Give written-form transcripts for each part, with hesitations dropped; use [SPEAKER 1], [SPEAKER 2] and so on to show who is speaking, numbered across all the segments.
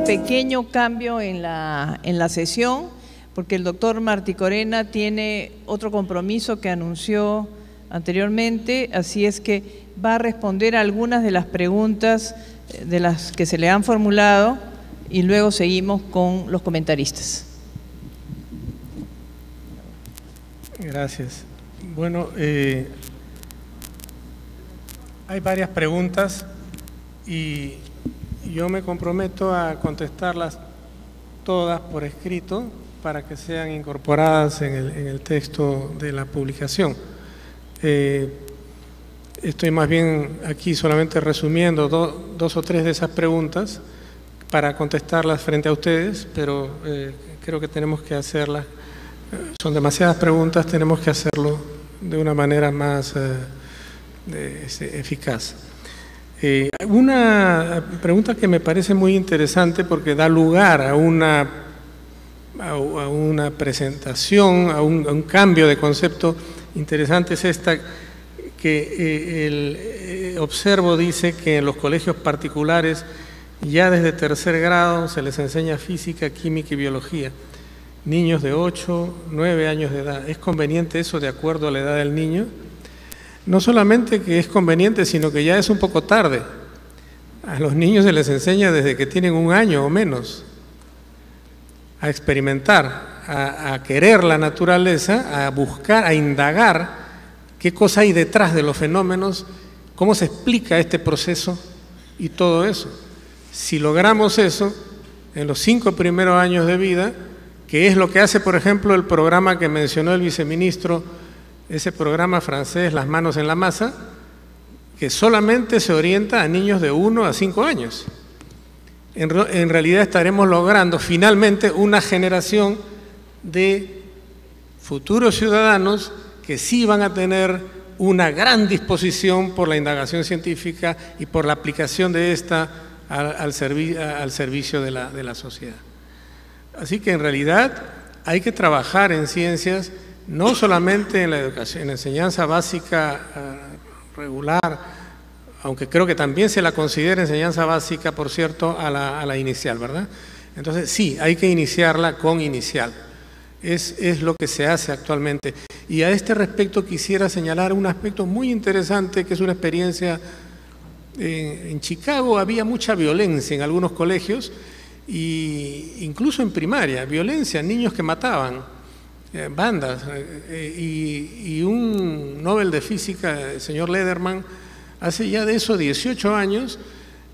[SPEAKER 1] pequeño cambio en la sesión, porque el doctor Martí Corena tiene otro compromiso que anunció anteriormente, así es que va a responder a algunas de las preguntas de las que se le han formulado y luego seguimos con los comentaristas.
[SPEAKER 2] Gracias. Bueno, hay varias preguntas y yo me comprometo a contestarlas todas por escrito para que sean incorporadas en el texto de la publicación. Estoy más bien aquí solamente resumiendo dos o tres de esas preguntas para contestarlas frente a ustedes, pero creo que tenemos que hacerlas. Son demasiadas preguntas, tenemos que hacerlo de una manera más eficaz. Una pregunta que me parece muy interesante porque da lugar a una presentación, a un cambio de concepto interesante, es esta que observo, dice que en los colegios particulares ya desde tercer grado se les enseña física, química y biología. Niños de 8, 9 años de edad. ¿Es conveniente eso de acuerdo a la edad del niño? No solamente que es conveniente, sino que ya es un poco tarde. A los niños se les enseña desde que tienen 1 año o menos a experimentar, a querer la naturaleza, a buscar, a indagar qué cosa hay detrás de los fenómenos, cómo se explica este proceso y todo eso. Si logramos eso en los 5 primeros años de vida, que es lo que hace, por ejemplo, el programa que mencionó el viceministro, ese programa francés, Las manos en la masa, que solamente se orienta a niños de 1 a 5 años. En realidad estaremos logrando finalmente una generación de futuros ciudadanos que sí van a tener una gran disposición por la indagación científica y por la aplicación de esta al servicio de la sociedad. Así que en realidad hay que trabajar en ciencias, no solamente en la educación, en la enseñanza básica regular, aunque creo que también se la considera enseñanza básica, por cierto, a la inicial, ¿verdad? Entonces sí, hay que iniciarla con inicial. Es lo que se hace actualmente. Y a este respecto quisiera señalar un aspecto muy interesante, que es una experiencia. En Chicago había mucha violencia en algunos colegios, y incluso en primaria, violencia, niños que mataban, bandas, y un Nobel de Física, el señor Lederman, hace ya de eso 18 años,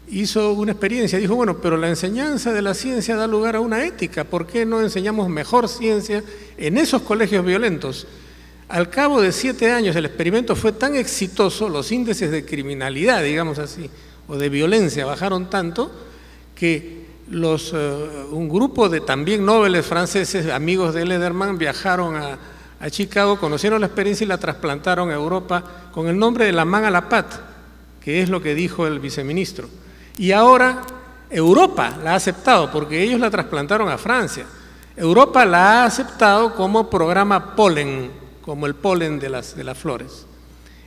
[SPEAKER 2] hizo una experiencia, dijo, bueno, pero la enseñanza de la ciencia da lugar a una ética, ¿por qué no enseñamos mejor ciencia en esos colegios violentos? Al cabo de 7 años el experimento fue tan exitoso, los índices de criminalidad, digamos así, o de violencia bajaron tanto, que un grupo de también nobles franceses, amigos de Lederman, viajaron a Chicago, conocieron la experiencia y la trasplantaron a Europa con el nombre de la main à la pâte, que es lo que dijo el viceministro. Y ahora Europa la ha aceptado, porque ellos la trasplantaron a Francia. Europa la ha aceptado como programa polen, como el polen de las flores.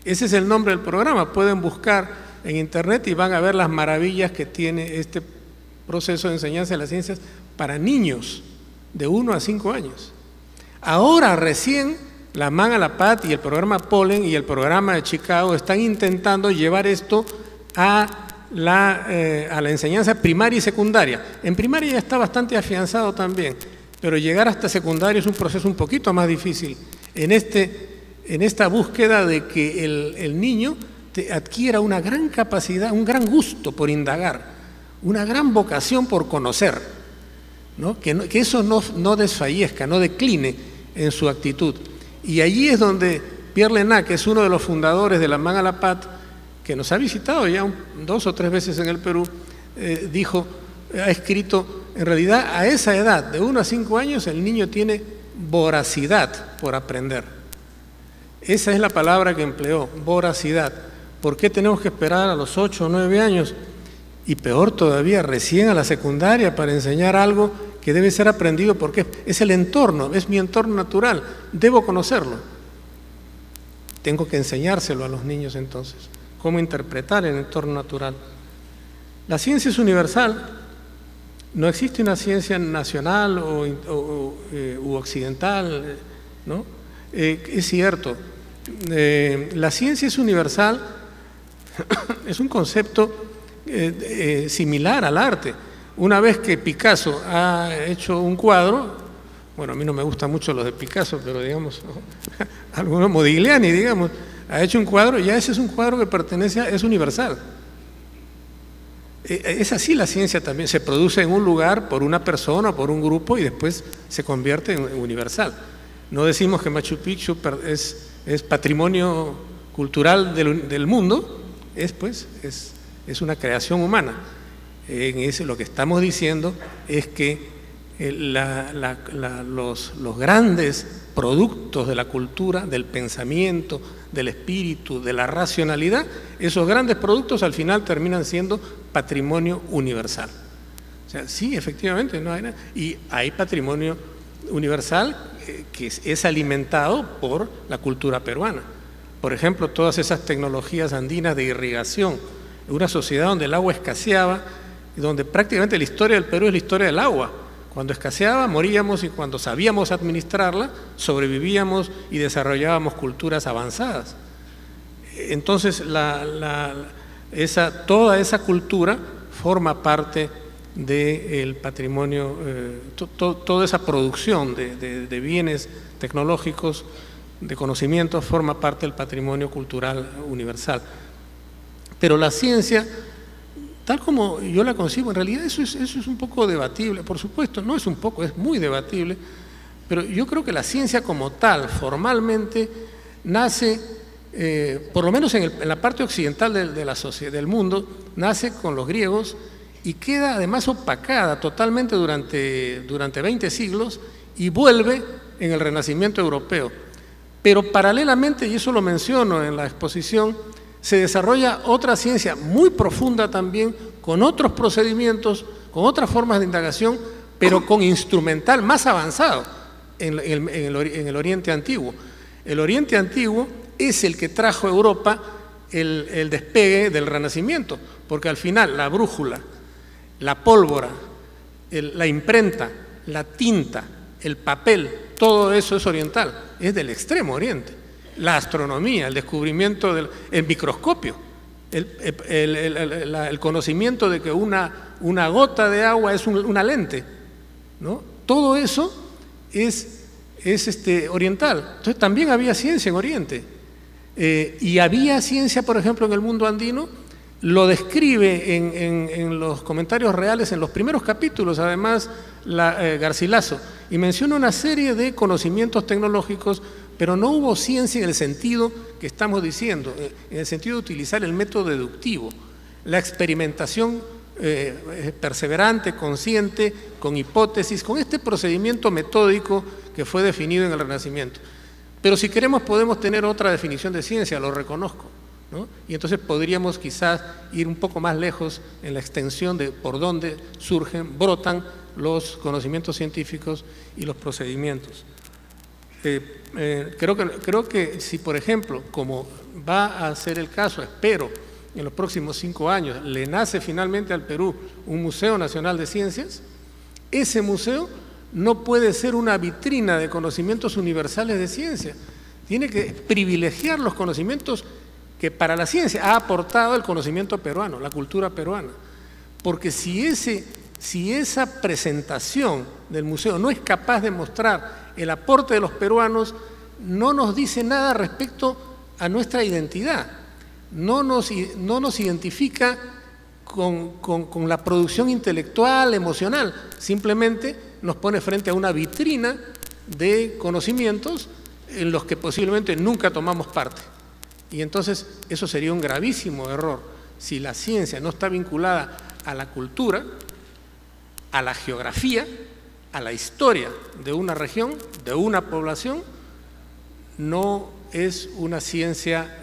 [SPEAKER 2] Ese es el nombre del programa. Pueden buscar en internet y van a ver las maravillas que tiene este proceso de enseñanza de las ciencias para niños de 1 a 5 años. Ahora recién la main à la pâte y el programa Polen y el programa de Chicago están intentando llevar esto a la enseñanza primaria y secundaria. En primaria ya está bastante afianzado también, pero llegar hasta secundaria es un proceso un poquito más difícil en esta búsqueda de que el niño adquiera una gran capacidad, un gran gusto por indagar, una gran vocación por conocer, ¿no? Que eso no desfallezca, no decline en su actitud. Y allí es donde Pierre Lenat, que es uno de los fundadores de la main à la pâte, que nos ha visitado ya 2 o 3 veces en el Perú, ha escrito, en realidad a esa edad, de 1 a 5 años, el niño tiene voracidad por aprender. Esa es la palabra que empleó, voracidad. ¿Por qué tenemos que esperar a los 8 o 9 años? Y peor todavía, recién a la secundaria para enseñar algo que debe ser aprendido porque es el entorno, es mi entorno natural, debo conocerlo. Tengo que enseñárselo a los niños entonces, cómo interpretar el entorno natural. La ciencia es universal No existe una ciencia nacional u occidental, ¿no? Es cierto, la ciencia es universal, es un concepto similar al arte. Una vez que Picasso ha hecho un cuadro, bueno, a mí no me gustan mucho los de Picasso, pero digamos, algunos Modigliani, digamos, ha hecho un cuadro, ya ese es un cuadro que pertenece es universal. Es así la ciencia también, se produce en un lugar por una persona, por un grupo y después se convierte en universal. No decimos que Machu Picchu es patrimonio cultural del mundo, es una creación humana. Lo que estamos diciendo es que los grandes productos de la cultura, del pensamiento, del espíritu, de la racionalidad, esos grandes productos al final terminan siendo patrimonio universal. O sea, sí, efectivamente, no hay nada. Y hay patrimonio universal que es alimentado por la cultura peruana. Por ejemplo, todas esas tecnologías andinas de irrigación, en una sociedad donde el agua escaseaba, y donde prácticamente la historia del Perú es la historia del agua. Cuando escaseaba, moríamos, y cuando sabíamos administrarla, sobrevivíamos y desarrollábamos culturas avanzadas. Entonces, toda esa cultura forma parte del patrimonio, toda esa producción de bienes tecnológicos, de conocimientos, forma parte del patrimonio cultural universal. Pero la ciencia, tal como yo la concibo, en realidad eso es un poco debatible, por supuesto, no es un poco, es muy debatible, pero yo creo que la ciencia como tal, formalmente, nace, por lo menos en la parte occidental de la sociedad, del mundo, nace con los griegos y queda además opacada totalmente durante 20 siglos y vuelve en el Renacimiento europeo. Pero paralelamente, y eso lo menciono en la exposición, se desarrolla otra ciencia muy profunda también, con otros procedimientos, con otras formas de indagación, pero con instrumental más avanzado en el Oriente Antiguo. El Oriente Antiguo es el que trajo a Europa el despegue del Renacimiento, porque al final la brújula, la pólvora, la imprenta, la tinta, el papel, todo eso es oriental, es del Extremo Oriente. La astronomía, el descubrimiento del microscopio, el conocimiento de que una gota de agua es una lente, ¿no? Todo eso es oriental. Entonces también había ciencia en Oriente. Y había ciencia, por ejemplo, en el mundo andino, lo describe en los comentarios reales, en los primeros capítulos, además, Garcilaso, y menciona una serie de conocimientos tecnológicos, pero no hubo ciencia en el sentido que estamos diciendo, en el sentido de utilizar el método deductivo, la experimentación perseverante, consciente, con hipótesis, con este procedimiento metódico que fue definido en el Renacimiento. Pero si queremos podemos tener otra definición de ciencia, lo reconozco, ¿no? Y entonces podríamos quizás ir un poco más lejos en la extensión de por dónde brotan los conocimientos científicos y los procedimientos. Creo que si, por ejemplo, como va a ser el caso, espero, en los próximos 5 años, le nace finalmente al Perú un Museo Nacional de Ciencias, ese museo no puede ser una vitrina de conocimientos universales de ciencia, tiene que privilegiar los conocimientos que para la ciencia ha aportado el conocimiento peruano, la cultura peruana, porque si esa presentación del museo no es capaz de mostrar el aporte de los peruanos, no nos dice nada respecto a nuestra identidad, no nos identifica con la producción intelectual, emocional, simplemente nos pone frente a una vitrina de conocimientos en los que posiblemente nunca tomamos parte. Y entonces eso sería un gravísimo error. Si la ciencia no está vinculada a la cultura, a la geografía, a la historia de una región, de una población, no es una ciencia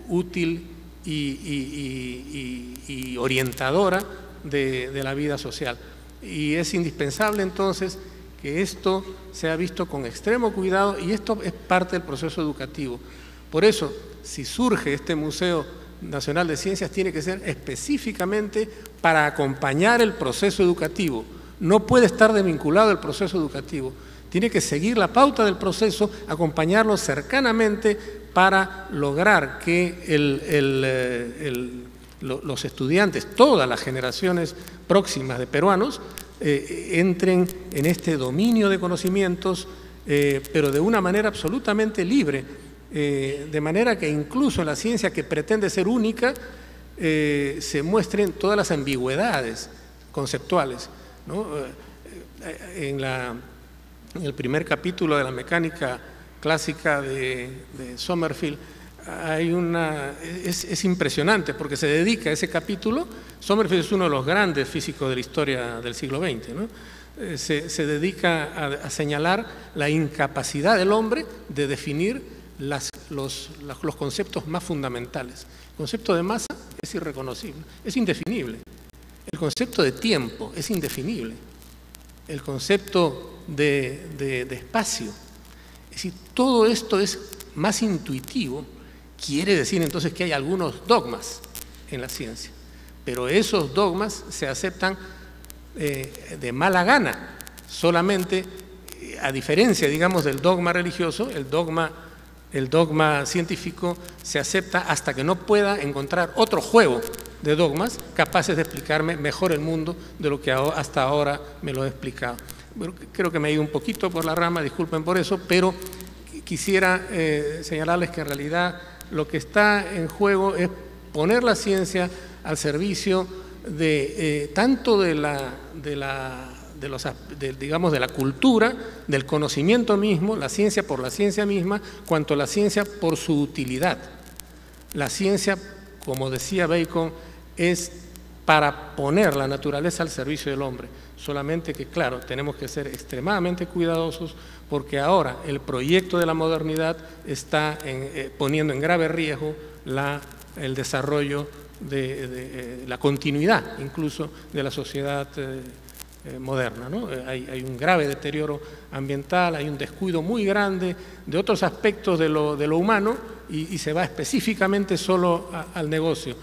[SPEAKER 2] útil y orientadora de la vida social. Y es indispensable entonces que esto sea visto con extremo cuidado, y esto es parte del proceso educativo. Por eso, si surge este Museo Nacional de Ciencias, tiene que ser específicamente para acompañar el proceso educativo, no puede estar desvinculado del proceso educativo. Tiene que seguir la pauta del proceso, acompañarlo cercanamente para lograr que los estudiantes, todas las generaciones próximas de peruanos, entren en este dominio de conocimientos, pero de una manera absolutamente libre, de manera que incluso en la ciencia que pretende ser única, se muestren todas las ambigüedades conceptuales, ¿no? En el primer capítulo de la mecánica clásica de Sommerfeld hay es impresionante porque se dedica a ese capítulo. Sommerfeld es uno de los grandes físicos de la historia del siglo XX, ¿no? Se dedica a señalar la incapacidad del hombre de definir los conceptos más fundamentales. El concepto de masa es irreconocible, es indefinible. El concepto de tiempo es indefinible. El concepto de espacio. Es decir, todo esto es más intuitivo. Quiere decir entonces que hay algunos dogmas en la ciencia, pero esos dogmas se aceptan de mala gana, solamente a diferencia, digamos, del dogma religioso. El dogma científico se acepta hasta que no pueda encontrar otro juego de dogmas capaces de explicarme mejor el mundo de lo que hasta ahora me lo he explicado. Bueno, creo que me he ido un poquito por la rama, disculpen por eso, pero quisiera señalarles que en realidad lo que está en juego es poner la ciencia al servicio de tanto de la cultura, del conocimiento mismo, la ciencia por la ciencia misma, cuanto la ciencia por su utilidad. La ciencia, como decía Bacon, es para poner la naturaleza al servicio del hombre. Solamente que, claro, tenemos que ser extremadamente cuidadosos porque ahora el proyecto de la modernidad está poniendo en grave riesgo el desarrollo de la continuidad incluso de la sociedad moderna, ¿no? Hay un grave deterioro ambiental, hay un descuido muy grande de otros aspectos de lo humano y se va específicamente solo al negocio.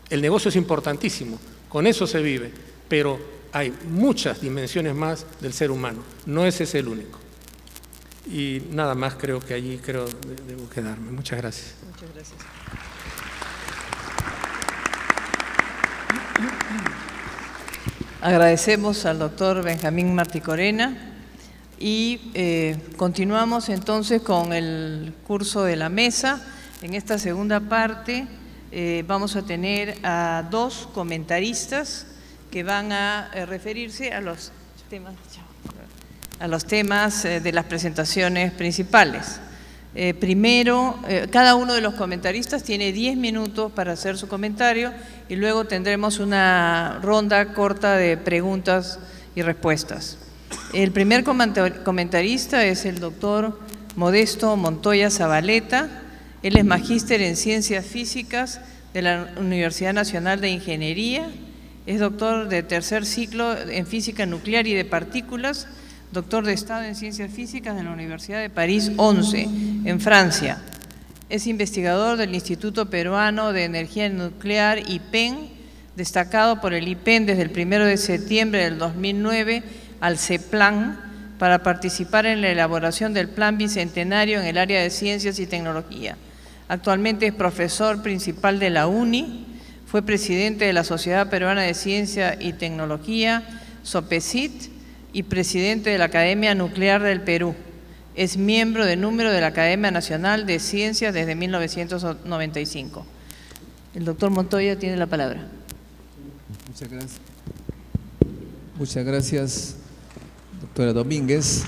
[SPEAKER 2] El negocio es importantísimo, con eso se vive, pero hay muchas dimensiones más del ser humano, no ese es el único. Y nada más, creo que allí debo quedarme. Muchas gracias.
[SPEAKER 1] Muchas gracias. Agradecemos al doctor Benjamín Marticorena y continuamos entonces con el curso de la mesa. En esta segunda parte vamos a tener a dos comentaristas que van a referirse a los temas de las presentaciones principales. Primero, cada uno de los comentaristas tiene 10 minutos para hacer su comentario y luego tendremos una ronda corta de preguntas y respuestas. El primer comentarista es el doctor Modesto Montoya Zabaleta. Él es magíster en Ciencias Físicas de la Universidad Nacional de Ingeniería, es doctor de tercer ciclo en Física Nuclear y de Partículas, doctor de Estado en Ciencias Físicas de la Universidad de París 11, en Francia. Es investigador del Instituto Peruano de Energía Nuclear, IPEN, destacado por el IPEN desde el 1 de septiembre del 2009 al CEPLAN para participar en la elaboración del Plan Bicentenario en el área de Ciencias y Tecnología. Actualmente es profesor principal de la UNI, fue presidente de la Sociedad Peruana de Ciencia y Tecnología, SOPECIT, y presidente de la Academia Nuclear del Perú. Es miembro de número de la Academia Nacional de Ciencias desde 1995. El doctor Montoya tiene la palabra.
[SPEAKER 3] Muchas gracias. Muchas gracias, doctora Domínguez.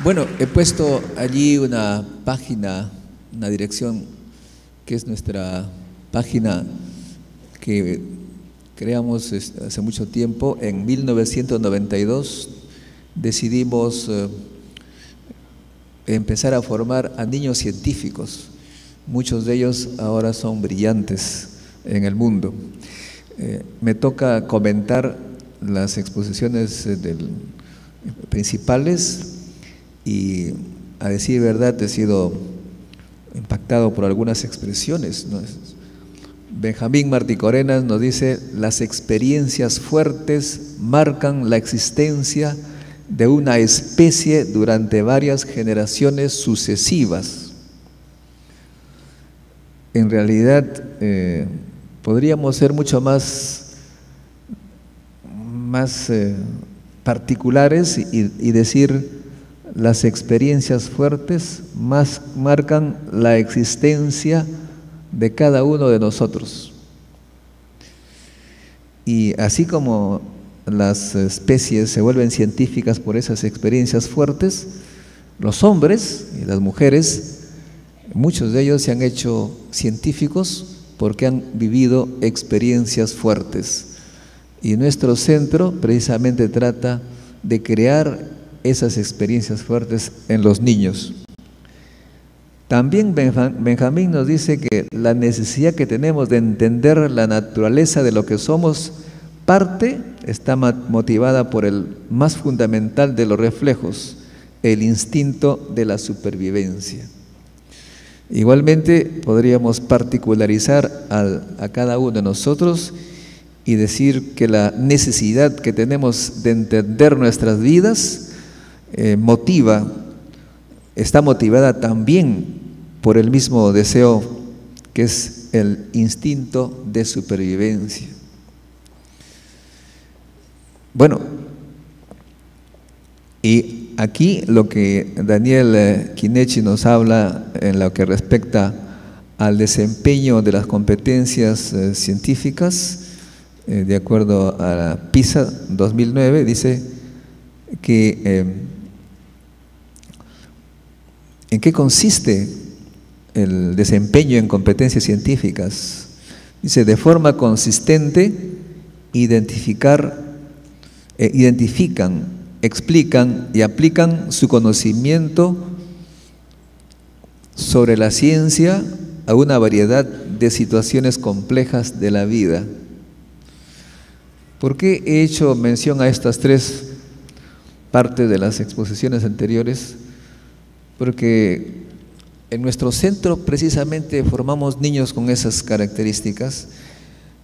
[SPEAKER 3] Bueno, he puesto allí una página, una dirección que es nuestra página que creamos hace mucho tiempo. En 1992 decidimos empezar a formar a niños científicos. Muchos de ellos ahora son brillantes en el mundo. Me toca comentar las exposiciones principales y, a decir verdad, he sido impactado por algunas expresiones, ¿no? Benjamín Martí-Corena nos dice: las experiencias fuertes marcan la existencia de una especie durante varias generaciones sucesivas. En realidad, podríamos ser mucho más particulares y decir: las experiencias fuertes marcan la existencia de cada uno de nosotros. Y así como las especies se vuelven científicas por esas experiencias fuertes, los hombres y las mujeres, muchos de ellos se han hecho científicos porque han vivido experiencias fuertes. Y nuestro centro precisamente trata de crear esas experiencias fuertes en los niños. También Benjamín nos dice que la necesidad que tenemos de entender la naturaleza de lo que somos está motivada por el más fundamental de los reflejos, el instinto de la supervivencia. Igualmente podríamos particularizar a cada uno de nosotros y decir que la necesidad que tenemos de entender nuestras vidas está motivada también por el mismo deseo que es el instinto de supervivencia. Bueno, y aquí lo que Daniel Quinechi nos habla en lo que respecta al desempeño de las competencias científicas, de acuerdo a la PISA 2009, dice que ¿en qué consiste el desempeño en competencias científicas? Dice: de forma consistente, identifican, explican y aplican su conocimiento sobre la ciencia a una variedad de situaciones complejas de la vida. ¿Por qué he hecho mención a estas tres partes de las exposiciones anteriores? Porque en nuestro centro precisamente formamos niños con esas características,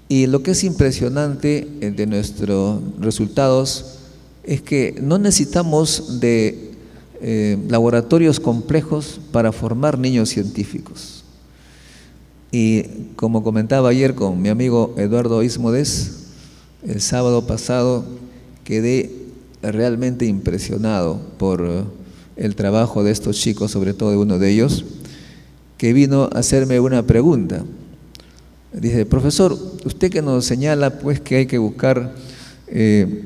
[SPEAKER 3] y lo que es impresionante de nuestros resultados es que no necesitamos de laboratorios complejos para formar niños científicos. Y como comentaba ayer con mi amigo Eduardo Ismodes, el sábado pasado quedé realmente impresionado por el trabajo de estos chicos, sobre todo de uno de ellos, que vino a hacerme una pregunta. Dice: profesor, usted que nos señala pues que hay que buscar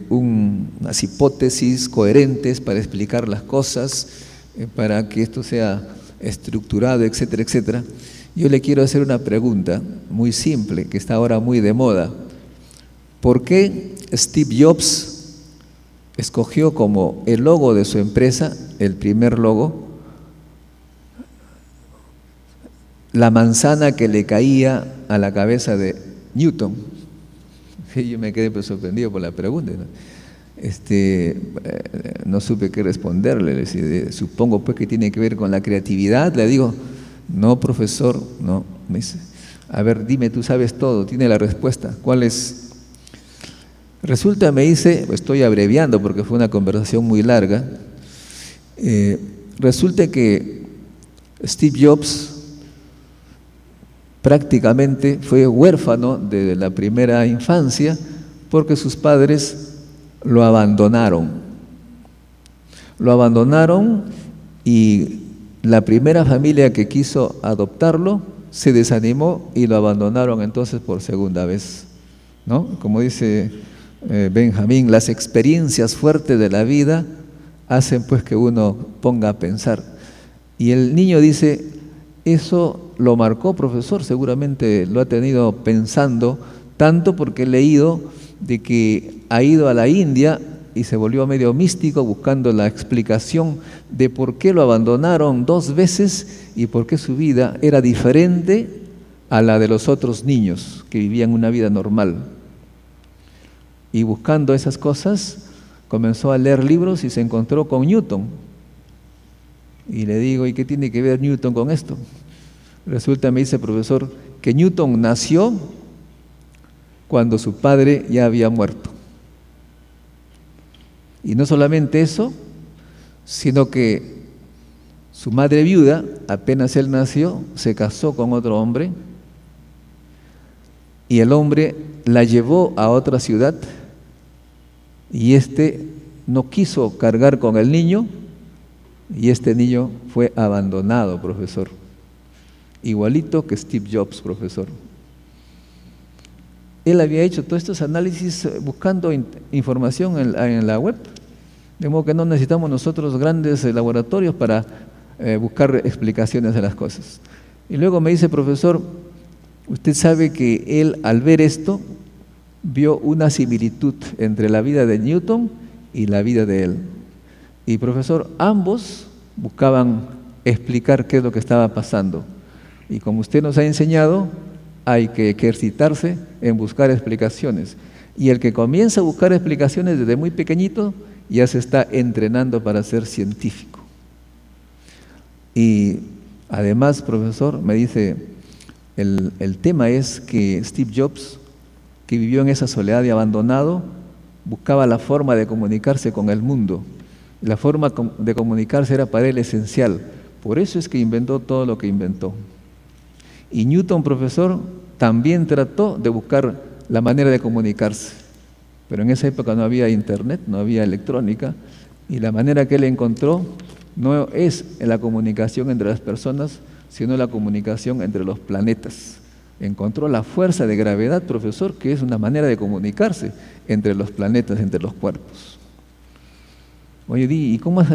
[SPEAKER 3] unas hipótesis coherentes para explicar las cosas, para que esto sea estructurado, etcétera, etcétera. Yo le quiero hacer una pregunta muy simple, que está ahora muy de moda. ¿Por qué Steve Jobs escogió como el logo de su empresa, el primer logo, la manzana que le caía a la cabeza de Newton? Yo me quedé pues sorprendido por la pregunta, ¿no? No supe qué responderle. Le decía: supongo pues que tiene que ver con la creatividad. Le digo: no, profesor, no. Me dice: a ver, dime, tú sabes todo, tiene la respuesta. ¿Cuál es? Resulta, me dice, estoy abreviando porque fue una conversación muy larga, resulta que Steve Jobs prácticamente fue huérfano de la primera infancia porque sus padres lo abandonaron. Lo abandonaron y la primera familia que quiso adoptarlo se desanimó y lo abandonaron entonces por segunda vez, ¿no? Como dice Benjamín, las experiencias fuertes de la vida hacen pues que uno ponga a pensar. Y el niño dice: eso lo marcó, profesor, seguramente lo ha tenido pensando tanto porque he leído de que ha ido a la India y se volvió medio místico buscando la explicación de por qué lo abandonaron 2 veces y por qué su vida era diferente a la de los otros niños que vivían una vida normal. Y buscando esas cosas, comenzó a leer libros y se encontró con Newton. Y le digo: ¿y qué tiene que ver Newton con esto? Resulta, me dice, profesor, que Newton nació cuando su padre ya había muerto. Y no solamente eso, sino que su madre viuda, apenas él nació, se casó con otro hombre y el hombre la llevó a otra ciudad y no quiso cargar con el niño y este niño fue abandonado, profesor. Igualito que Steve Jobs, profesor. Él había hecho todos estos análisis buscando información en la web, de modo que no necesitamos nosotros grandes laboratorios para buscar explicaciones de las cosas. Y luego me dice, profesor, usted sabe que él al ver esto vio una similitud entre la vida de Newton y la vida de él. Y profesor, ambos buscaban explicar qué es lo que estaba pasando. Y como usted nos ha enseñado, hay que ejercitarse en buscar explicaciones. Y el que comienza a buscar explicaciones desde muy pequeñito, ya se está entrenando para ser científico. Y además, profesor, me dice, el tema es que Steve Jobs, que vivió en esa soledad y abandonado, buscaba la forma de comunicarse con el mundo. La forma de comunicarse era para él esencial. Por eso es que inventó todo lo que inventó. Y Newton, profesor, también trató de buscar la manera de comunicarse. Pero en esa época no había internet, no había electrónica, y la manera que él encontró no es la comunicación entre las personas, sino la comunicación entre los planetas. Encontró la fuerza de gravedad, profesor, que es una manera de comunicarse entre los planetas, entre los cuerpos. Oye, Di, ¿y cómo te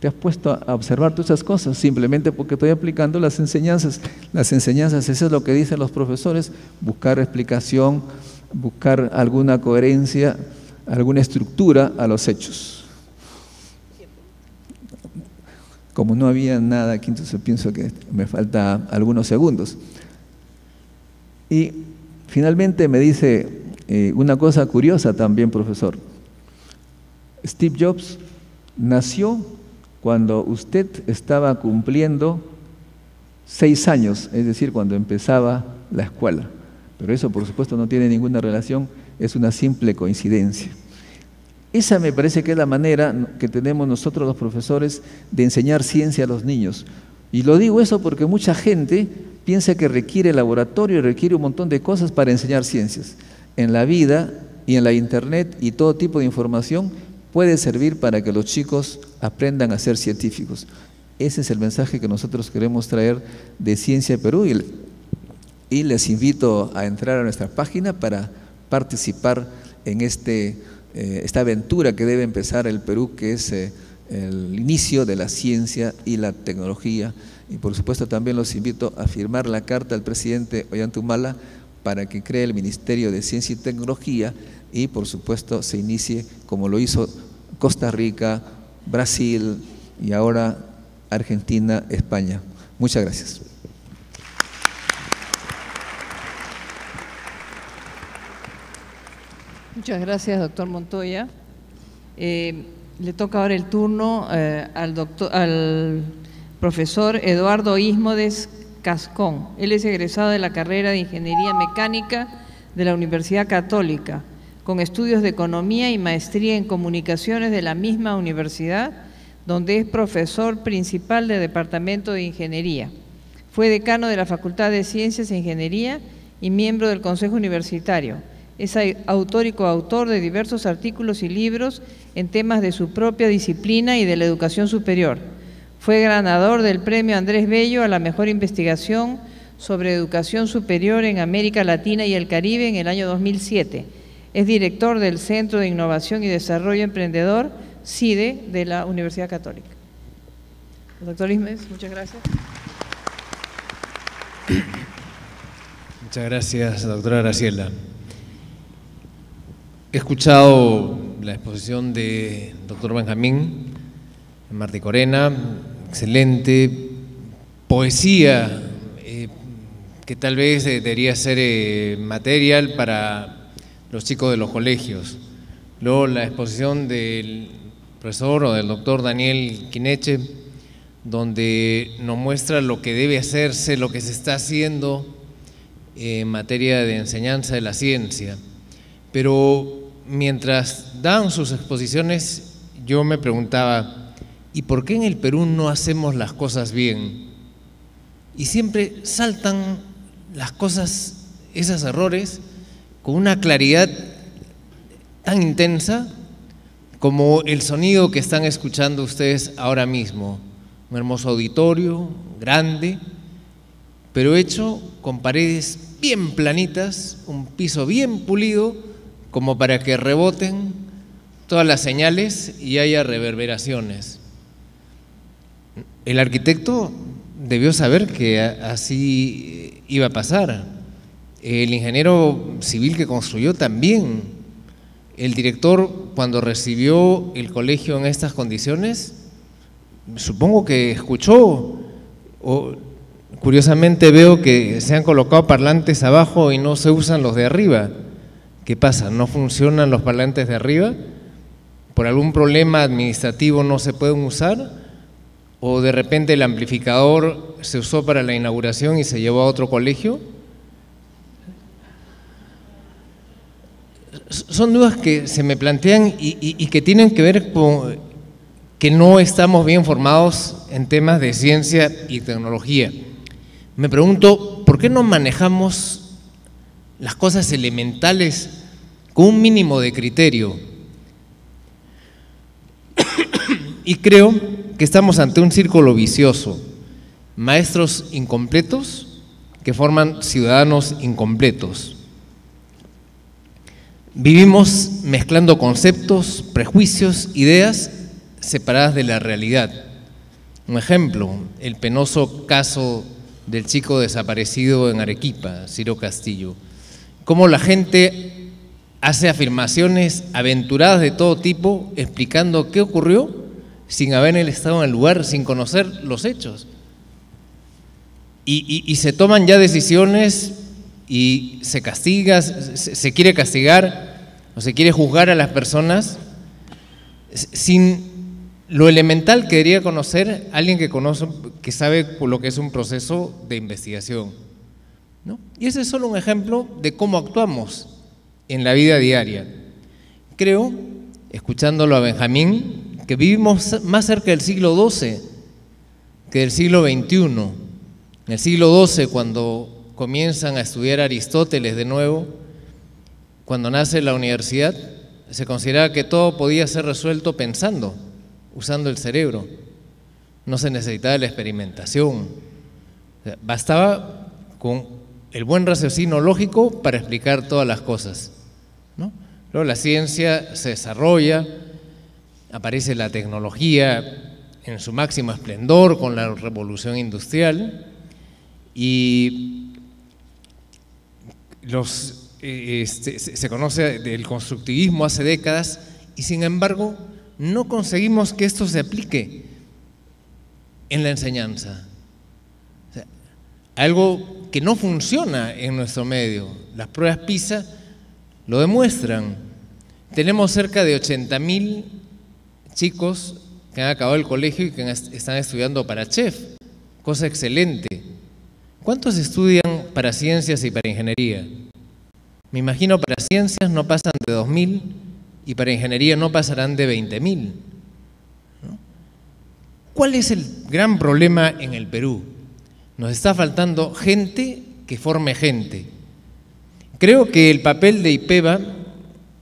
[SPEAKER 3] has puesto a observar todas esas cosas? Simplemente porque estoy aplicando las enseñanzas. Las enseñanzas, eso es lo que dicen los profesores, buscar explicación, buscar alguna coherencia, alguna estructura a los hechos. Como no había nada aquí, entonces pienso que me falta algunos segundos. Y finalmente me dice una cosa curiosa también, profesor. Steve Jobs nació cuando usted estaba cumpliendo 6 años, es decir, cuando empezaba la escuela. Pero eso, por supuesto, no tiene ninguna relación, es una simple coincidencia. Esa me parece que es la manera que tenemos nosotros los profesores de enseñar ciencia a los niños. Y lo digo eso porque mucha gente piensa que requiere laboratorio y requiere un montón de cosas para enseñar ciencias. En la vida y en la internet y todo tipo de información puede servir para que los chicos aprendan a ser científicos. Ese es el mensaje que nosotros queremos traer de Ciencia Perú y les invito a entrar a nuestra página para participar en esta aventura que debe empezar el Perú, que es el inicio de la ciencia y la tecnología. Y por supuesto también los invito a firmar la carta al presidente Ollanta para que cree el Ministerio de Ciencia y Tecnología y por supuesto se inicie como lo hizo Costa Rica, Brasil y ahora Argentina, España. Muchas gracias.
[SPEAKER 1] Muchas gracias, doctor Montoya. Le toca ahora el turno al profesor Eduardo Ismodes Cascón. Él es egresado de la carrera de Ingeniería Mecánica de la Universidad Católica, con estudios de Economía y maestría en Comunicaciones de la misma universidad, donde es profesor principal del Departamento de Ingeniería. Fue decano de la Facultad de Ciencias e Ingeniería y miembro del Consejo Universitario. Es autor y coautor de diversos artículos y libros en temas de su propia disciplina y de la educación superior. Fue ganador del Premio Andrés Bello a la mejor investigación sobre educación superior en América Latina y el Caribe en el año 2007. Es director del Centro de Innovación y Desarrollo Emprendedor, CIDE, de la Universidad Católica. Doctor Ismodes, muchas gracias.
[SPEAKER 4] Muchas gracias, doctora Graciela. He escuchado la exposición de doctor Benjamín Marticorena, excelente poesía, que tal vez debería ser material para los chicos de los colegios. Luego la exposición del profesor o del doctor Daniel Quineche, donde nos muestra lo que debe hacerse, lo que se está haciendo en materia de enseñanza de la ciencia, pero mientras daban sus exposiciones yo me preguntaba, ¿y por qué en el Perú no hacemos las cosas bien? Y siempre saltan las cosas, esos errores, con una claridad tan intensa como el sonido que están escuchando ustedes ahora mismo. Un hermoso auditorio, grande, pero hecho con paredes bien planitas, un piso bien pulido, como para que reboten todas las señales y haya reverberaciones. El arquitecto debió saber que así iba a pasar. El ingeniero civil que construyó también. El director, cuando recibió el colegio en estas condiciones, supongo que escuchó. Curiosamente veo que se han colocado parlantes abajo y no se usan los de arriba. ¿Qué pasa? ¿No funcionan los parlantes de arriba? ¿Por algún problema administrativo no se pueden usar? ¿O de repente el amplificador se usó para la inauguración y se llevó a otro colegio? Son dudas que se me plantean y que tienen que ver con que no estamos bien formados en temas de ciencia y tecnología. Me pregunto, ¿por qué no manejamos las cosas elementales con un mínimo de criterio? Y creo que estamos ante un círculo vicioso. Maestros incompletos que forman ciudadanos incompletos. Vivimos mezclando conceptos, prejuicios, ideas separadas de la realidad. Un ejemplo, el penoso caso del chico desaparecido en Arequipa, Ciro Castillo. Cómo la gente hace afirmaciones aventuradas de todo tipo explicando qué ocurrió sin haber estado en el lugar, sin conocer los hechos. Y se toman ya decisiones y se castiga, se quiere castigar o se quiere juzgar a las personas sin lo elemental que debería conocer alguien que conoce, que sabe lo que es un proceso de investigación, ¿no? Y ese es solo un ejemplo de cómo actuamos en la vida diaria. Creo, escuchándolo a Benjamín, que vivimos más cerca del siglo XII que del siglo XXI. En el siglo XII, cuando comienzan a estudiar Aristóteles de nuevo, cuando nace la universidad, se consideraba que todo podía ser resuelto pensando, usando el cerebro. No se necesitaba la experimentación. O sea, bastaba con el buen raciocinio lógico para explicar todas las cosas, ¿no? Luego la ciencia se desarrolla, aparece la tecnología en su máximo esplendor con la revolución industrial y se conoce del constructivismo hace décadas y sin embargo no conseguimos que esto se aplique en la enseñanza. O sea, algo que no funciona en nuestro medio. Las pruebas PISA lo demuestran. Tenemos cerca de 80.000 chicos que han acabado el colegio y que están estudiando para chef, cosa excelente. ¿Cuántos estudian para ciencias y para ingeniería? Me imagino para ciencias no pasan de 2.000 y para ingeniería no pasarán de 20.000, ¿no? ¿Cuál es el gran problema en el Perú? Nos está faltando gente que forme gente. Creo que el papel de IPEVA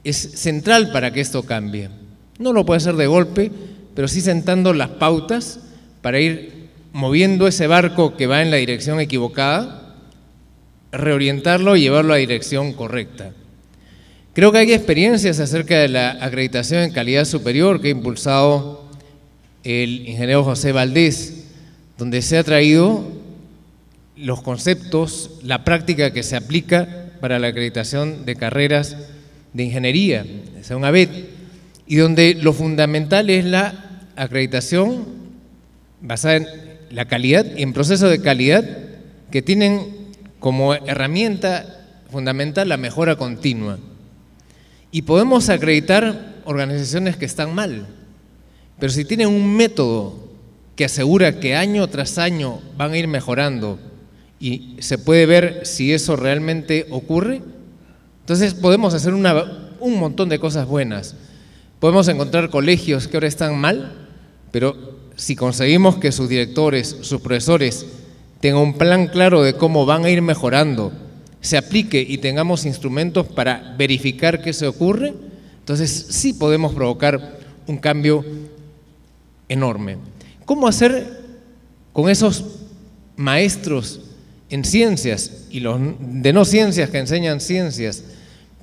[SPEAKER 4] es central para que esto cambie. No lo puede hacer de golpe, pero sí sentando las pautas para ir moviendo ese barco que va en la dirección equivocada, reorientarlo y llevarlo a la dirección correcta. Creo que hay experiencias acerca de la acreditación en calidad superior que ha impulsado el ingeniero José Valdés, donde se ha traído los conceptos, la práctica que se aplica para la acreditación de carreras de ingeniería, sea una ABET, y donde lo fundamental es la acreditación basada en la calidad y en procesos de calidad que tienen como herramienta fundamental la mejora continua. Y podemos acreditar organizaciones que están mal, pero si tienen un método que asegura que año tras año van a ir mejorando y se puede ver si eso realmente ocurre, entonces podemos hacer un montón de cosas buenas. Podemos encontrar colegios que ahora están mal, pero si conseguimos que sus directores, sus profesores tengan un plan claro de cómo van a ir mejorando, se aplique y tengamos instrumentos para verificar qué se ocurre, entonces sí podemos provocar un cambio enorme. ¿Cómo hacer con esos maestros en ciencias y los de no ciencias que enseñan ciencias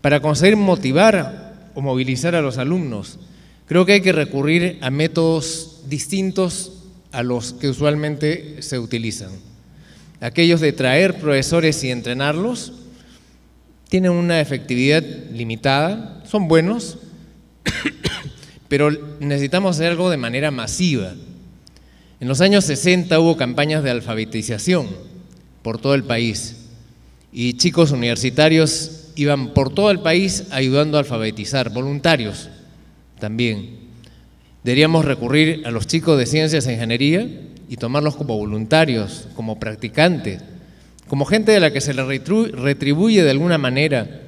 [SPEAKER 4] para conseguir motivar o movilizar a los alumnos? Creo que hay que recurrir a métodos distintos a los que usualmente se utilizan. Aquellos de traer profesores y entrenarlos tienen una efectividad limitada, son buenos, pero necesitamos hacer algo de manera masiva. En los años 60 hubo campañas de alfabetización por todo el país y chicos universitarios iban por todo el país ayudando a alfabetizar, voluntarios también. Deberíamos recurrir a los chicos de ciencias e ingeniería y tomarlos como voluntarios, como practicantes, como gente de la que se le retribuye de alguna manera,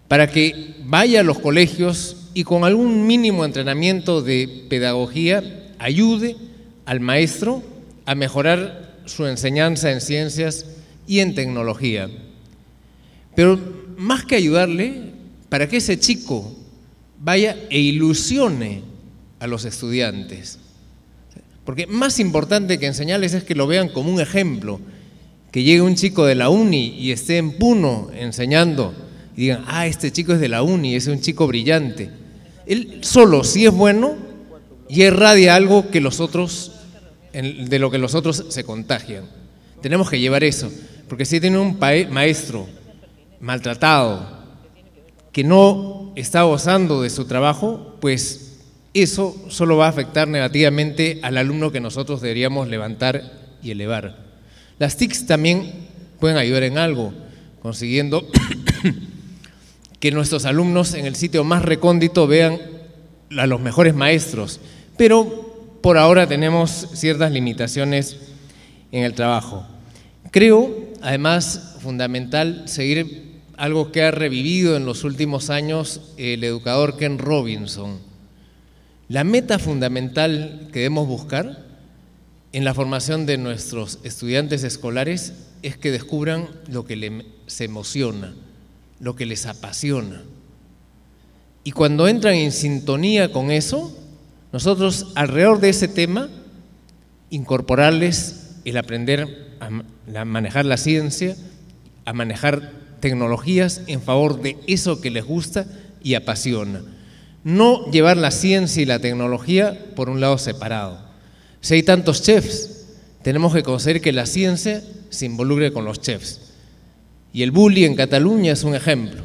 [SPEAKER 4] para que vaya a los colegios y con algún mínimo entrenamiento de pedagogía ayude al maestro a mejorar su enseñanza en ciencias y en tecnología. Pero más que ayudarle, para que ese chico vaya e ilusione a los estudiantes. Porque más importante que enseñarles es que lo vean como un ejemplo, que llegue un chico de la uni y esté en Puno enseñando y digan, ah, este chico es de la uni, es un chico brillante. Él solo, si es bueno, y irradia algo que los otros, de lo que los otros se contagian. Tenemos que llevar eso, porque si tiene un maestro maltratado, que no está gozando de su trabajo, pues eso solo va a afectar negativamente al alumno que nosotros deberíamos levantar y elevar. Las TICs también pueden ayudar en algo, consiguiendo que nuestros alumnos en el sitio más recóndito vean a los mejores maestros, pero por ahora tenemos ciertas limitaciones en el trabajo. Creo, además, fundamental seguir algo que ha revivido en los últimos años el educador Ken Robinson. La meta fundamental que debemos buscar en la formación de nuestros estudiantes escolares es que descubran lo que les emociona, lo que les apasiona. Y cuando entran en sintonía con eso, nosotros alrededor de ese tema, incorporarles el aprender a manejar la ciencia, a manejar tecnologías en favor de eso que les gusta y apasiona. No llevar la ciencia y la tecnología por un lado separado. Si hay tantos chefs, tenemos que conseguir que la ciencia se involucre con los chefs. Y el bullying en Cataluña es un ejemplo.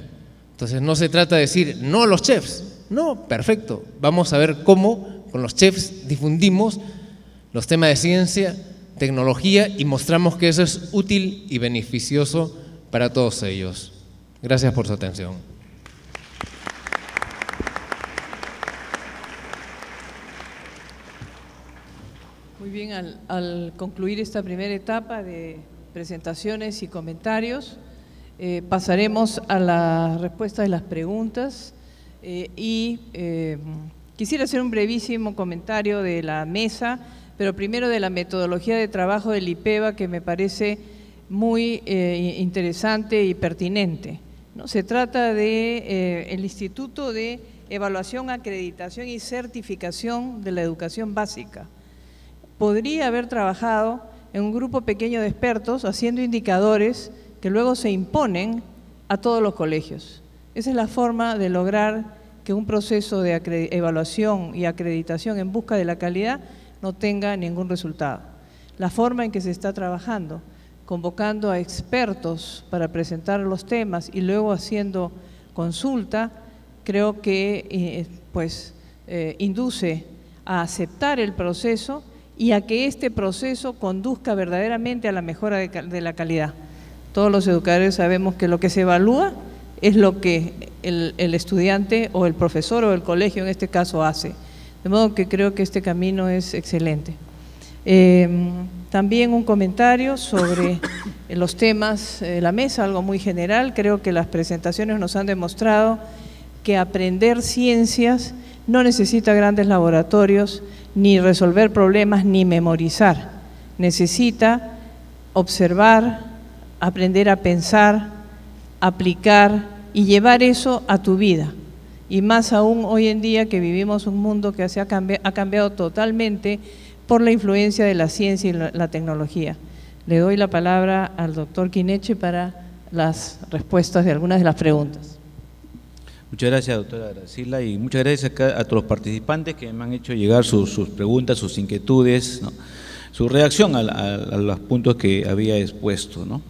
[SPEAKER 4] Entonces no se trata de decir no a los chefs. No, perfecto. Vamos a ver cómo con los chefs difundimos los temas de ciencia, tecnología y mostramos que eso es útil y beneficioso para todos ellos. Gracias por su atención.
[SPEAKER 1] Muy bien, al concluir esta primera etapa de presentaciones y comentarios, pasaremos a la respuesta de las preguntas quisiera hacer un brevísimo comentario de la mesa, pero primero de la metodología de trabajo del IPEVA, que me parece muy interesante y pertinente, ¿no? Se trata de el Instituto de Evaluación, Acreditación y Certificación de la Educación Básica. Podría haber trabajado en un grupo pequeño de expertos haciendo indicadores que luego se imponen a todos los colegios. Esa es la forma de lograr que un proceso de evaluación y acreditación en busca de la calidad no tenga ningún resultado. La forma en que se está trabajando, convocando a expertos para presentar los temas y luego haciendo consulta, creo que induce a aceptar el proceso y a que este proceso conduzca verdaderamente a la mejora de la calidad. Todos los educadores sabemos que lo que se evalúa es lo que el estudiante o el profesor o el colegio en este caso hace. De modo que creo que este camino es excelente. También un comentario sobre los temas de la mesa, algo muy general. Creo que las presentaciones nos han demostrado que aprender ciencias no necesita grandes laboratorios, ni resolver problemas, ni memorizar. Necesita observar, aprender a pensar, aplicar y llevar eso a tu vida. Y más aún hoy en día que vivimos un mundo que ha cambiado totalmente por la influencia de la ciencia y la tecnología. Le doy la palabra al doctor Quineche para las respuestas de algunas de las preguntas.
[SPEAKER 5] Muchas gracias, doctora Gracila, y muchas gracias a todos los participantes que me han hecho llegar sus preguntas, sus inquietudes, ¿no? Su reacción a los puntos que había expuesto, ¿no?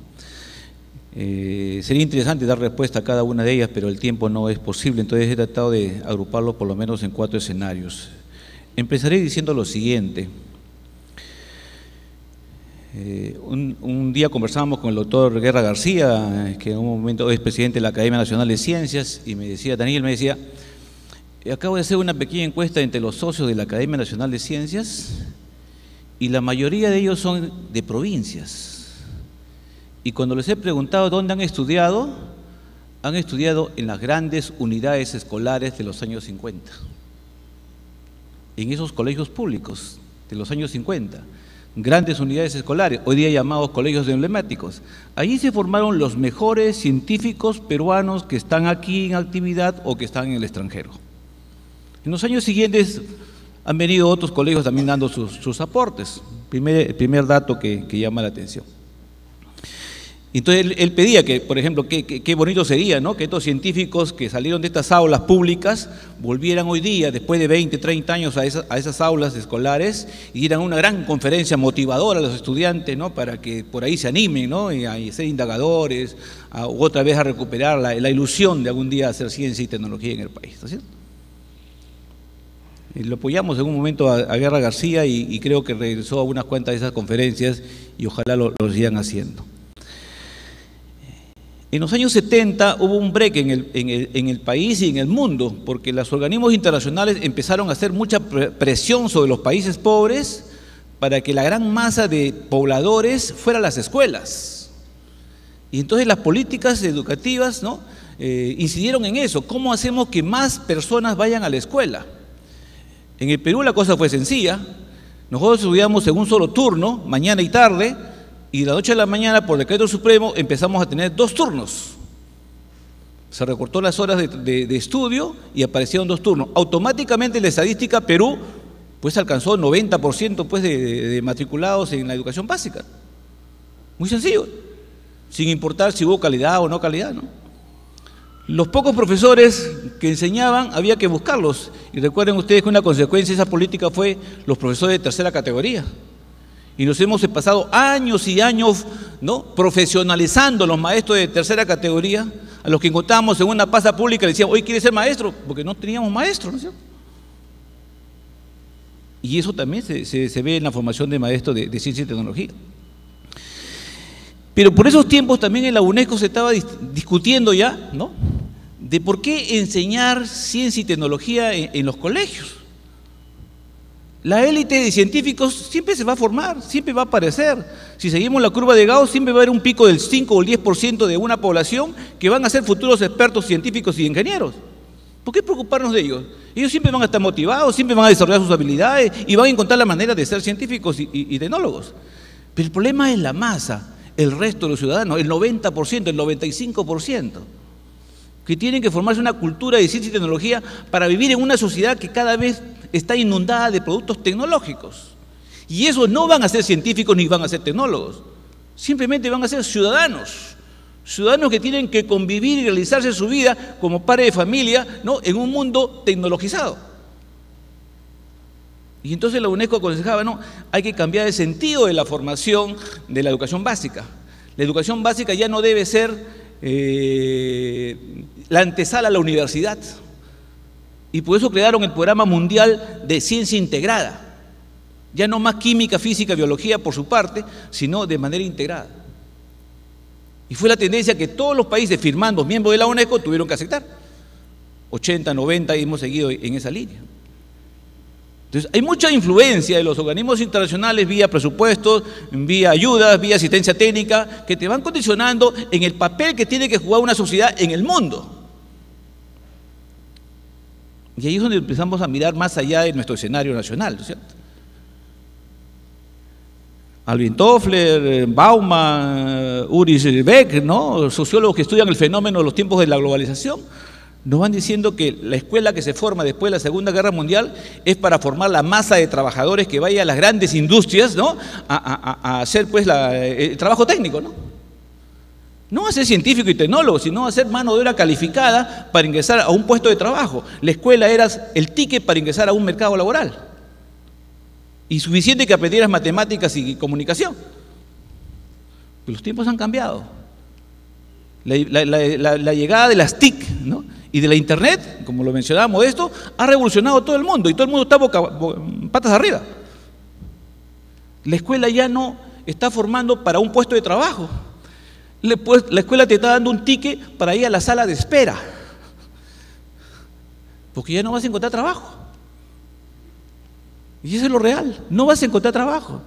[SPEAKER 5] Sería interesante dar respuesta a cada una de ellas, pero el tiempo no es posible, entonces he tratado de agruparlo por lo menos en 4 escenarios. Empezaré diciendo lo siguiente. Un día conversábamos con el doctor Guerra García, que en un momento es presidente de la Academia Nacional de Ciencias, y me decía, Daniel, me decía, acabo de hacer una pequeña encuesta entre los socios de la Academia Nacional de Ciencias y la mayoría de ellos son de provincias. Y cuando les he preguntado dónde han estudiado en las grandes unidades escolares de los años 50, en esos colegios públicos de los años 50, grandes unidades escolares, hoy día llamados colegios emblemáticos. Allí se formaron los mejores científicos peruanos que están aquí en actividad o que están en el extranjero. En los años siguientes han venido otros colegios también dando sus aportes. El primer dato que llama la atención. Entonces él pedía que, por ejemplo, qué bonito sería, ¿no?, que estos científicos que salieron de estas aulas públicas volvieran hoy día, después de 20, 30 años, a esas aulas escolares y dieran una gran conferencia motivadora a los estudiantes, ¿no?, para que por ahí se animen, ¿no?, y a ser indagadores, otra vez a recuperar la ilusión de algún día hacer ciencia y tecnología en el país, ¿no es cierto? Lo apoyamos en un momento a Guerra García y creo que regresó a unas cuantas de esas conferencias y ojalá lo sigan haciendo. En los años 70 hubo un break en el país y en el mundo, porque los organismos internacionales empezaron a hacer mucha presión sobre los países pobres para que la gran masa de pobladores fuera a las escuelas. Y entonces las políticas educativas, ¿no?, incidieron en eso. ¿Cómo hacemos que más personas vayan a la escuela? En el Perú la cosa fue sencilla. Nosotros estudiamos en un solo turno, mañana y tarde, y de la noche a la mañana, por decreto supremo, empezamos a tener 2 turnos. Se recortó las horas de estudio y aparecieron 2 turnos. Automáticamente la estadística Perú pues alcanzó 90% pues, de matriculados en la educación básica. Muy sencillo, sin importar si hubo calidad o no calidad, ¿no? Los pocos profesores que enseñaban había que buscarlos. Y recuerden ustedes que una consecuencia de esa política fue los profesores de 3ª categoría. Y nos hemos pasado años y años, ¿no?, profesionalizando a los maestros de 3ª categoría, a los que encontrábamos en una plaza pública y le decíamos, hoy quiere ser maestro, porque no teníamos maestros, ¿no es cierto? Y eso también se ve en la formación de maestros de ciencia y tecnología. Pero por esos tiempos también en la UNESCO se estaba discutiendo ya, ¿no?, de por qué enseñar ciencia y tecnología en los colegios. La élite de científicos siempre se va a formar, siempre va a aparecer. Si seguimos la curva de Gauss, siempre va a haber un pico del 5 o el 10% de una población que van a ser futuros expertos científicos y ingenieros. ¿Por qué preocuparnos de ellos? Ellos siempre van a estar motivados, siempre van a desarrollar sus habilidades y van a encontrar la manera de ser científicos y tecnólogos. Pero el problema es la masa, el resto de los ciudadanos, el 90%, el 95%, que tienen que formarse una cultura de ciencia y tecnología para vivir en una sociedad que cada vez está inundada de productos tecnológicos. Y esos no van a ser científicos ni van a ser tecnólogos, simplemente van a ser ciudadanos que tienen que convivir y realizarse su vida como padre de familia, ¿no?, en un mundo tecnologizado. Y entonces la UNESCO aconsejaba, no, hay que cambiar el sentido de la formación de la educación básica. La educación básica ya no debe ser la antesala a la universidad. Y por eso crearon el Programa Mundial de Ciencia Integrada. Ya no más química, física, biología por su parte, sino de manera integrada. Y fue la tendencia que todos los países firmando miembros de la UNESCO tuvieron que aceptar. 80, 90 y hemos seguido en esa línea. Entonces, hay mucha influencia de los organismos internacionales vía presupuestos, vía ayudas, vía asistencia técnica, que te van condicionando en el papel que tiene que jugar una sociedad en el mundo. Y ahí es donde empezamos a mirar más allá de nuestro escenario nacional, ¿no es cierto? Alvin Toffler, Bauman, Ulrich Beck, ¿no? Sociólogos que estudian el fenómeno de los tiempos de la globalización, nos van diciendo que la escuela que se forma después de la Segunda Guerra Mundial es para formar la masa de trabajadores que vaya a las grandes industrias, ¿no? a hacer pues el trabajo técnico, ¿no? No a ser científico y tecnólogo, sino a ser mano de obra calificada para ingresar a un puesto de trabajo. La escuela era el ticket para ingresar a un mercado laboral. Y suficiente que aprendieras matemáticas y comunicación. Pero los tiempos han cambiado. La llegada de las TIC, ¿no? Y de la internet, como lo mencionaba Modesto, ha revolucionado todo el mundo y todo el mundo está patas arriba. La escuela ya no está formando para un puesto de trabajo. La escuela te está dando un ticket para ir a la sala de espera, porque ya no vas a encontrar trabajo. Y eso es lo real, no vas a encontrar trabajo.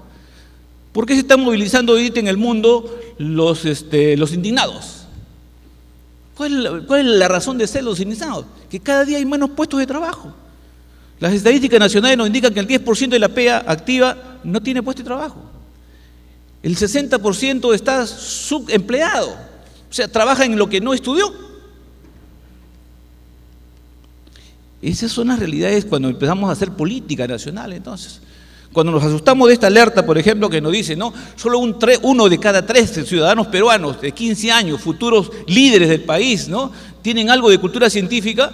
[SPEAKER 5] ¿Por qué se están movilizando ahorita en el mundo los indignados? ¿Cuál es la razón de ser los indignados? Que cada día hay menos puestos de trabajo. Las estadísticas nacionales nos indican que el 10% de la PEA activa no tiene puesto de trabajo. El 60% está subempleado, o sea, trabaja en lo que no estudió. Esas son las realidades cuando empezamos a hacer política nacional, entonces. Cuando nos asustamos de esta alerta, por ejemplo, que nos dice, ¿no? Solo uno de cada 3 ciudadanos peruanos de 15 años, futuros líderes del país, ¿no? Tienen algo de cultura científica,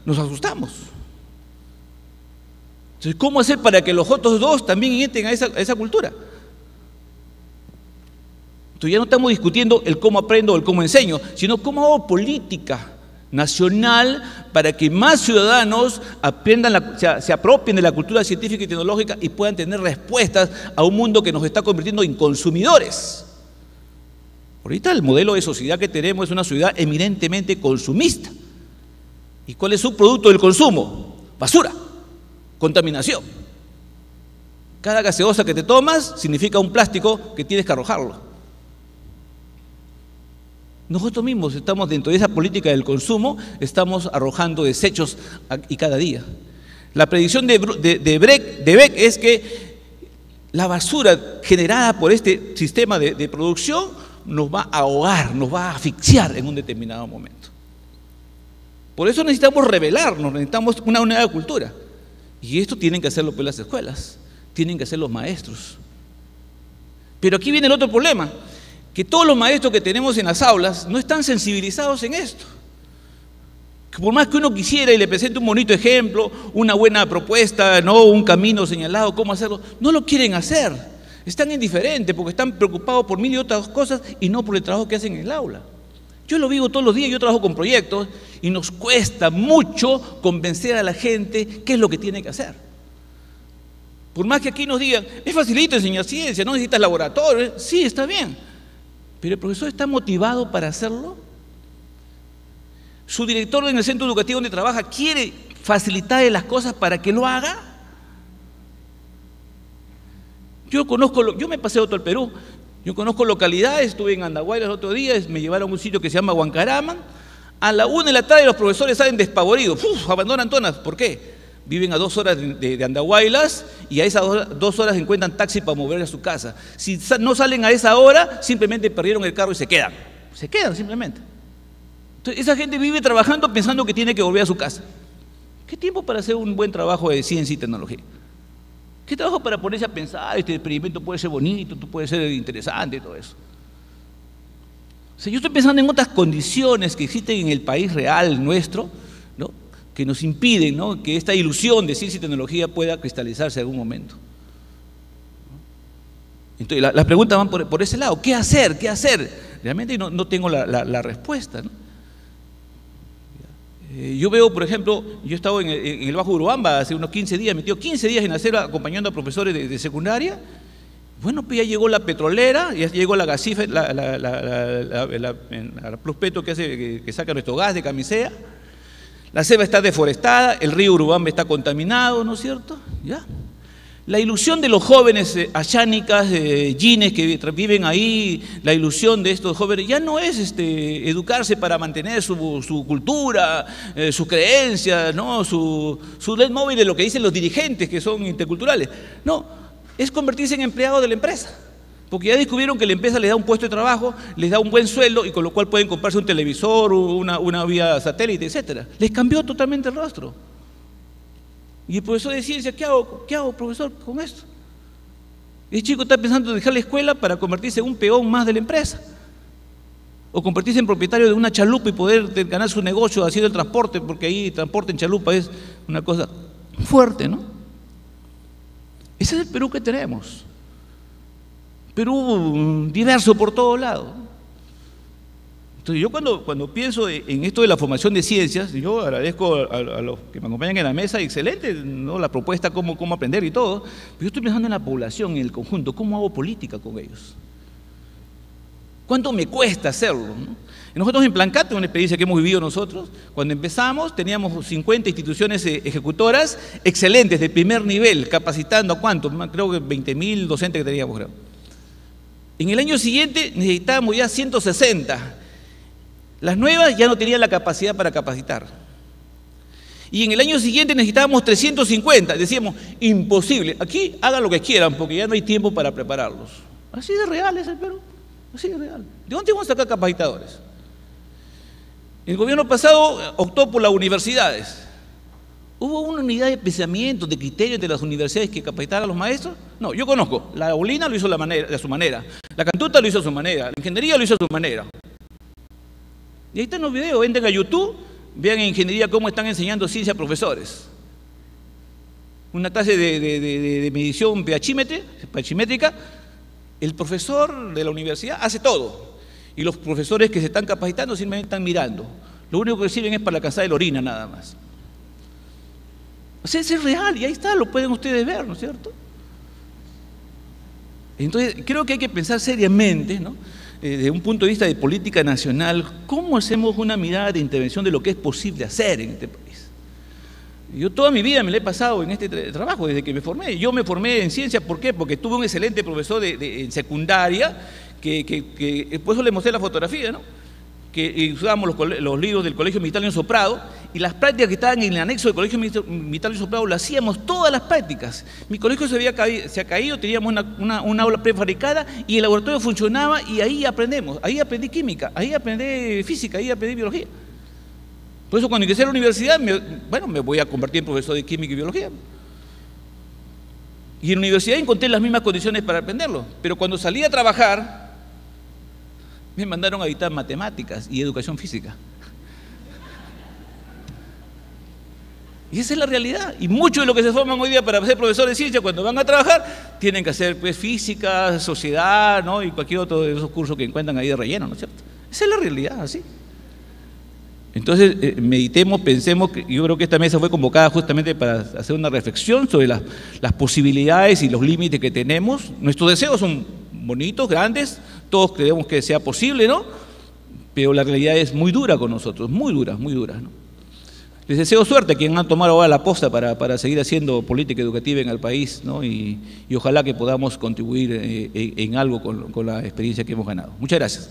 [SPEAKER 5] nos asustamos. Entonces, ¿cómo hacer para que los otros 2 también entren a esa cultura? Entonces ya no estamos discutiendo el cómo aprendo o el cómo enseño, sino cómo hago política nacional para que más ciudadanos aprendan, se apropien de la cultura científica y tecnológica y puedan tener respuestas a un mundo que nos está convirtiendo en consumidores. Ahorita el modelo de sociedad que tenemos es una sociedad eminentemente consumista. ¿Y cuál es su producto del consumo? Basura, contaminación. Cada gaseosa que te tomas significa un plástico que tienes que arrojarlo. Nosotros mismos estamos dentro de esa política del consumo, estamos arrojando desechos y cada día. La predicción de Beck es que la basura generada por este sistema de producción nos va a ahogar, nos va a asfixiar en un determinado momento. Por eso necesitamos rebelarnos, necesitamos una nueva cultura. Y esto tienen que hacerlo pues las escuelas, tienen que hacer los maestros. Pero aquí viene el otro problema, que todos los maestros que tenemos en las aulas no están sensibilizados en esto. Que por más que uno quisiera y le presente un bonito ejemplo, una buena propuesta, no un camino señalado, cómo hacerlo, no lo quieren hacer. Están indiferentes porque están preocupados por mil y otras cosas y no por el trabajo que hacen en el aula. Yo lo vivo todos los días, yo trabajo con proyectos y nos cuesta mucho convencer a la gente qué es lo que tiene que hacer. Por más que aquí nos digan, es facilito enseñar ciencia, no necesitas laboratorio, sí, está bien. Pero el profesor está motivado para hacerlo. Su director en el centro educativo donde trabaja quiere facilitarle las cosas para que lo haga. Yo me pasé todo el Perú. Yo conozco localidades, estuve en Andahuaylas el otro día, me llevaron a un sitio que se llama Huancaraman. A la 1 de la tarde los profesores salen despavoridos, abandonan zonas. ¿Por qué? Viven a 2 horas de Andahuaylas y a esas 2 horas encuentran taxi para mover a su casa. Si no salen a esa hora, simplemente perdieron el carro y se quedan. Se quedan simplemente. Entonces, esa gente vive trabajando pensando que tiene que volver a su casa. ¿Qué tiempo para hacer un buen trabajo de ciencia y tecnología? ¿Qué trabajo para ponerse a pensar, este experimento puede ser bonito, puede ser interesante y todo eso? O sea, yo estoy pensando en otras condiciones que existen en el país real nuestro, ¿no? Que nos impiden, ¿no? Que esta ilusión de ciencia y tecnología pueda cristalizarse en algún momento. Entonces, las preguntas van por ese lado. ¿Qué hacer? ¿Qué hacer? Realmente no tengo la respuesta, ¿no? Yo veo, por ejemplo, yo he estado en el Bajo Urubamba hace unos 15 días, metido 15 días en la selva acompañando a profesores de secundaria. Bueno, pues ya llegó la petrolera, ya llegó la gasifa, la Plus Petro que saca nuestro gas de Camisea. La selva está deforestada, el río Urubamba está contaminado, ¿no es cierto? ¿Ya? La ilusión de los jóvenes ayánicas, yines que viven ahí, la ilusión de estos jóvenes ya no es educarse para mantener su cultura, sus creencias, ¿no? su leitmotiv de lo que dicen los dirigentes que son interculturales. No, es convertirse en empleado de la empresa. Porque ya descubrieron que la empresa les da un puesto de trabajo, les da un buen sueldo y con lo cual pueden comprarse un televisor, una vía satélite, etc. Les cambió totalmente el rostro. Y el profesor de ciencia, ¿qué hago, profesor, con esto? El chico está pensando en dejar la escuela para convertirse en un peón más de la empresa. O convertirse en propietario de una chalupa y poder ganar su negocio haciendo el transporte, porque ahí transporte en chalupa es una cosa fuerte, ¿no? Ese es el Perú que tenemos. Perú diverso por todos lados. Entonces yo cuando pienso en esto de la formación de ciencias, yo agradezco a los que me acompañan en la mesa, excelente, ¿no? La propuesta, cómo aprender y todo, pero yo estoy pensando en la población, en el conjunto, cómo hago política con ellos. ¿Cuánto me cuesta hacerlo, ¿no? Nosotros en Plancate, una experiencia que hemos vivido nosotros, cuando empezamos teníamos 50 instituciones ejecutoras excelentes, de primer nivel, capacitando a cuánto, creo que 20.000 docentes que teníamos, creo. En el año siguiente necesitábamos ya 160. Las nuevas ya no tenían la capacidad para capacitar. Y en el año siguiente necesitábamos 350. Decíamos, imposible. Aquí hagan lo que quieran porque ya no hay tiempo para prepararlos. Así de real es el Perú. Así de real. ¿De dónde vamos a sacar capacitadores? El gobierno pasado optó por las universidades. ¿Hubo una unidad de pensamiento, de criterios de las universidades que capacitaran a los maestros? No, yo conozco. La Olina lo hizo de su manera. La Cantuta lo hizo a su manera. La ingeniería lo hizo a su manera. Y ahí están los videos, entren a YouTube, vean en ingeniería cómo están enseñando ciencia a profesores. Una clase de medición pHimétrica, el profesor de la universidad hace todo. Y los profesores que se están capacitando simplemente están mirando. Lo único que sirven es para alcanzar el orina nada más. O sea, es real y ahí está, lo pueden ustedes ver, ¿no es cierto? Entonces, creo que hay que pensar seriamente, ¿no? Desde un punto de vista de política nacional, ¿cómo hacemos una mirada de intervención de lo que es posible hacer en este país? Yo toda mi vida me la he pasado en este trabajo, desde que me formé. Yo me formé en ciencia, ¿por qué? Porque tuve un excelente profesor en secundaria, que por eso le mostré la fotografía, ¿no? Que usábamos los libros del Colegio Militar León Soprado, y las prácticas que estaban en el anexo del Colegio Militar León Soprado las hacíamos todas las prácticas. Mi colegio se ha caído, teníamos una aula prefabricada y el laboratorio funcionaba y ahí aprendemos. Ahí aprendí química, ahí aprendí física, ahí aprendí biología. Por eso cuando ingresé a la universidad, me voy a convertir en profesor de química y biología. Y en la universidad encontré las mismas condiciones para aprenderlo, pero cuando salí a trabajar, me mandaron a dictar matemáticas y educación física. Y esa es la realidad. Y muchos de los que se forman hoy día para ser profesores de ciencia, cuando van a trabajar, tienen que hacer pues, física, sociedad, ¿no? Y cualquier otro de esos cursos que encuentran ahí de relleno, ¿no es cierto? Esa es la realidad, así. Entonces, meditemos, pensemos, yo creo que esta mesa fue convocada justamente para hacer una reflexión sobre las posibilidades y los límites que tenemos. Nuestros deseos son bonitos, grandes, todos creemos que sea posible, ¿no? Pero la realidad es muy dura con nosotros, muy dura, ¿no? Les deseo suerte a quienes han tomado ahora la posta para seguir haciendo política educativa en el país, ¿no? Y ojalá que podamos contribuir en algo con la experiencia que hemos ganado. Muchas gracias.